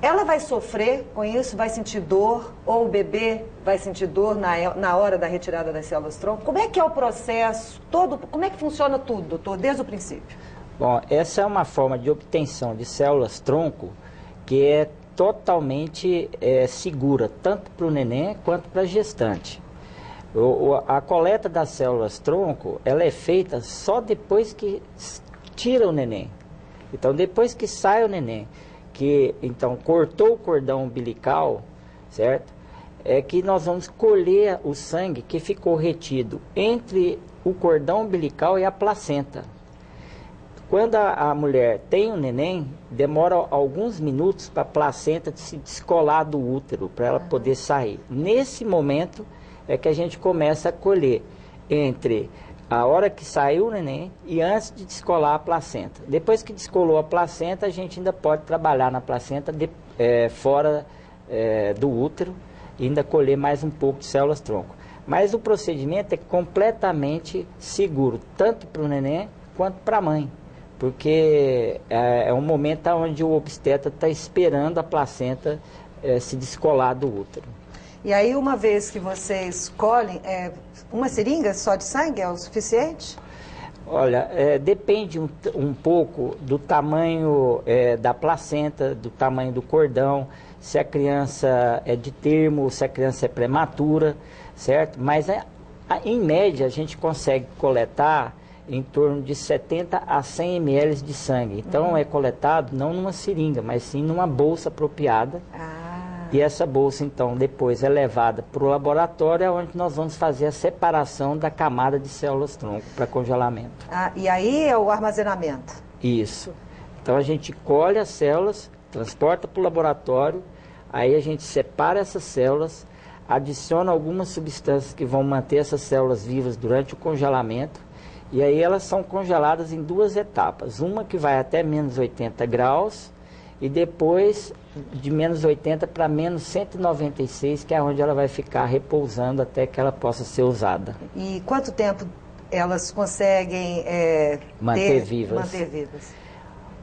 ela vai sofrer com isso, vai sentir dor, ou o bebê vai sentir dor na hora da retirada das células-tronco? Como é que é o processo todo, como é que funciona tudo, doutor, desde o princípio? Bom, essa é uma forma de obtenção de células-tronco que é totalmente segura, tanto para o neném quanto para a gestante. A coleta das células-tronco, ela é feita só depois que tira o neném. Então, depois que sai o neném, que então cortou o cordão umbilical, certo? É que nós vamos colher o sangue que ficou retido entre o cordão umbilical e a placenta. Quando a mulher tem um neném, demora alguns minutos para a placenta se descolar do útero, para ela poder sair. Nesse momento é que a gente começa a colher entre a hora que saiu o neném e antes de descolar a placenta. Depois que descolou a placenta, a gente ainda pode trabalhar na placenta fora do útero e ainda colher mais um pouco de células-tronco. Mas o procedimento é completamente seguro, tanto para o neném quanto para a mãe. Porque é um momento onde o obstetra está esperando a placenta se descolar do útero. E aí, uma vez que vocês colhem, uma seringa só de sangue é o suficiente? Olha, depende um pouco do tamanho da placenta, do tamanho do cordão, se a criança é de termo, se a criança é prematura, certo? Mas, em média, a gente consegue coletar em torno de 70 a 100 ml de sangue. Então, é coletado não numa seringa, mas sim numa bolsa apropriada. E essa bolsa, então, depois é levada para o laboratório, onde nós vamos fazer a separação da camada de células-tronco para congelamento. E aí é o armazenamento? Isso. Então, a gente colhe as células, transporta para o laboratório, aí a gente separa essas células, adiciona algumas substâncias que vão manter essas células vivas durante o congelamento, e aí elas são congeladas em duas etapas. Uma que vai até menos 80 graus e depois de menos 80 para menos 196, que é onde ela vai ficar repousando até que ela possa ser usada. E quanto tempo elas conseguem manter vivas?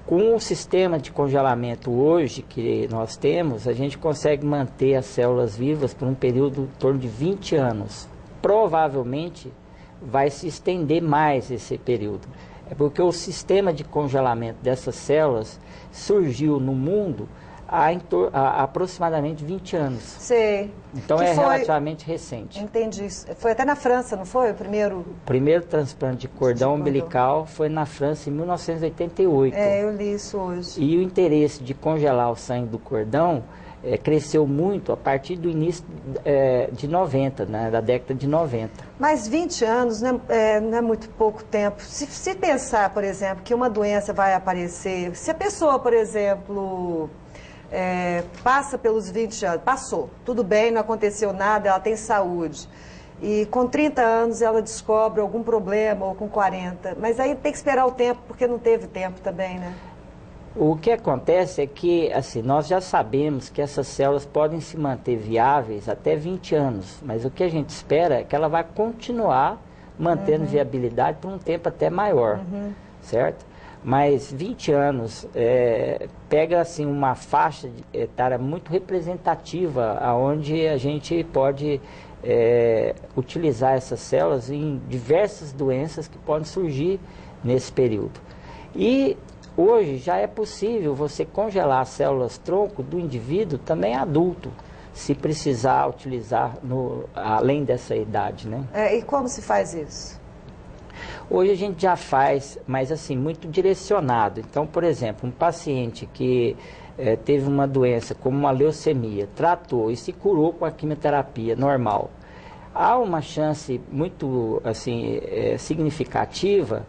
Com o sistema de congelamento hoje que nós temos, a gente consegue manter as células vivas por um período em torno de 20 anos. Provavelmente vai se estender mais esse período. É porque o sistema de congelamento dessas células surgiu no mundo há aproximadamente 20 anos. Sei. Então relativamente recente. Entendi. Foi até na França, não foi? O primeiro transplante de cordão umbilical foi na França em 1988. Eu li isso hoje. E o interesse de congelar o sangue do cordão cresceu muito a partir do início de 90, né, da década de 90. Mas 20 anos não é muito pouco tempo. Se pensar, por exemplo, que uma doença vai aparecer, se a pessoa, por exemplo, passa pelos 20 anos, passou, tudo bem, não aconteceu nada, ela tem saúde, e com 30 anos ela descobre algum problema, ou com 40, mas aí tem que esperar o tempo, porque não teve tempo também, né? O que acontece é que, assim, nós já sabemos que essas células podem se manter viáveis até 20 anos, mas o que a gente espera é que ela vai continuar mantendo viabilidade por um tempo até maior, certo? Mas 20 anos pega, assim, uma faixa etária muito representativa, onde a gente pode utilizar essas células em diversas doenças que podem surgir nesse período. E hoje já é possível você congelar as células-tronco do indivíduo também adulto, se precisar utilizar além dessa idade, né? E como se faz isso? Hoje a gente já faz, mas assim, muito direcionado. Então, por exemplo, um paciente que teve uma doença como uma leucemia, tratou e se curou com a quimioterapia normal, há uma chance muito assim, significativa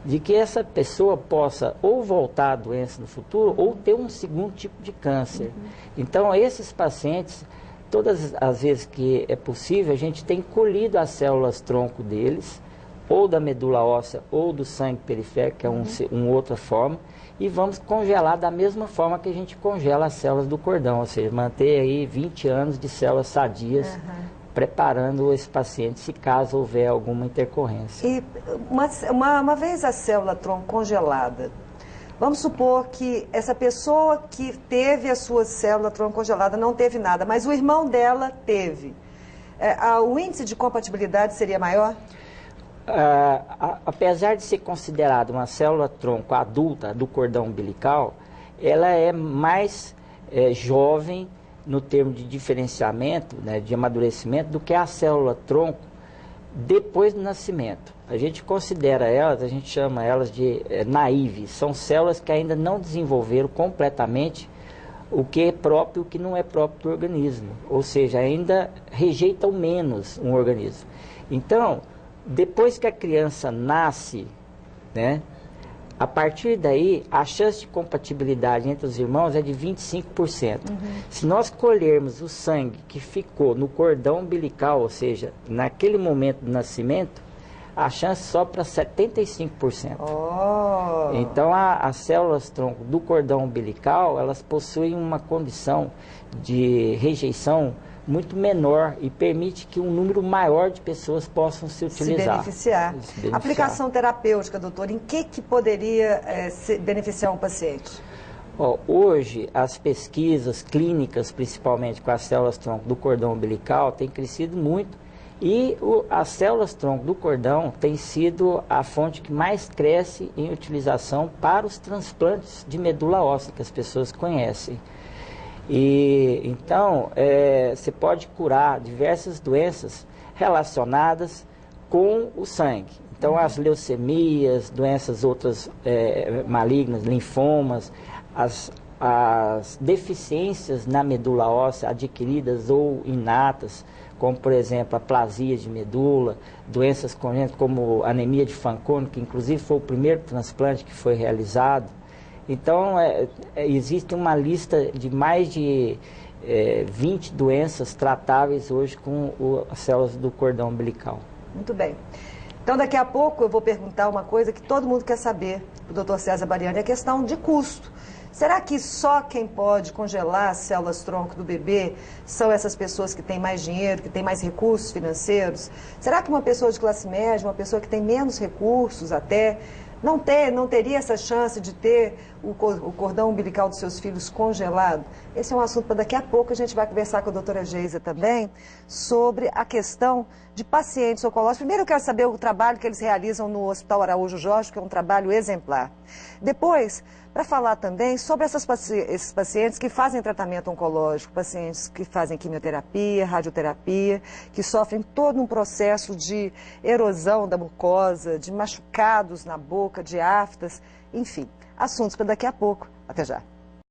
de que essa pessoa possa ou voltar à doença no futuro ou ter um segundo tipo de câncer. Então, esses pacientes, todas as vezes que é possível, a gente tem colhido as células-tronco deles, ou da medula óssea ou do sangue periférico, que é uma outra forma, e vamos congelar da mesma forma que a gente congela as células do cordão, ou seja, manter aí 20 anos de células sadias, preparando esse paciente se caso houver alguma intercorrência. E uma vez a célula-tronco congelada, Vamos supor que essa pessoa que teve a sua célula-tronco congelada não teve nada, mas o irmão dela teve. O índice de compatibilidade seria maior? Apesar de ser considerada uma célula-tronco adulta do cordão umbilical, ela é mais jovem no termo de diferenciamento, né, de amadurecimento, do que a célula-tronco depois do nascimento. A gente considera elas, a gente chama elas de naives, são células que ainda não desenvolveram completamente o que é próprio e o que não é próprio do organismo, ou seja, ainda rejeitam menos um organismo. Então, depois que a criança nasce, né, a partir daí, a chance de compatibilidade entre os irmãos é de 25%. Se nós colhermos o sangue que ficou no cordão umbilical, ou seja, naquele momento do nascimento, a chance sobe para 75%. Então, as células-tronco do cordão umbilical, elas possuem uma condição de rejeição muito menor e permite que um número maior de pessoas possam se utilizar. Se beneficiar. Aplicação terapêutica, doutor, em que poderia se beneficiar um paciente? Hoje, as pesquisas clínicas, principalmente com as células-tronco do cordão umbilical, têm crescido muito e as células-tronco do cordão têm sido a fonte que mais cresce em utilização para os transplantes de medula óssea, que as pessoas conhecem. E então você pode curar diversas doenças relacionadas com o sangue. Então as leucemias, doenças outras malignas, linfomas, as deficiências na medula óssea adquiridas ou inatas, como por exemplo a plasia de medula, doenças congênitas como anemia de Fanconi, que inclusive foi o primeiro transplante que foi realizado. Então, existe uma lista de mais de 20 doenças tratáveis hoje com as células do cordão umbilical. Muito bem. Então, daqui a pouco eu vou perguntar uma coisa que todo mundo quer saber, o Dr. César Bariani, a questão de custo. Será que só quem pode congelar as células-tronco do bebê são essas pessoas que têm mais dinheiro, que têm mais recursos financeiros? Será que uma pessoa de classe média, uma pessoa que tem menos recursos até, não teria essa chance de ter o cordão umbilical dos seus filhos congelado? Esse é um assunto para daqui a pouco. A gente vai conversar com a doutora Geisa também sobre a questão de pacientes oncológicos. Primeiro eu quero saber o trabalho que eles realizam no Hospital Araújo Jorge, que é um trabalho exemplar. Depois, para falar também sobre esses pacientes que fazem tratamento oncológico, pacientes que fazem quimioterapia, radioterapia, que sofrem todo um processo de erosão da mucosa, de machucados na boca, de aftas, enfim, assuntos para daqui a pouco. Até já.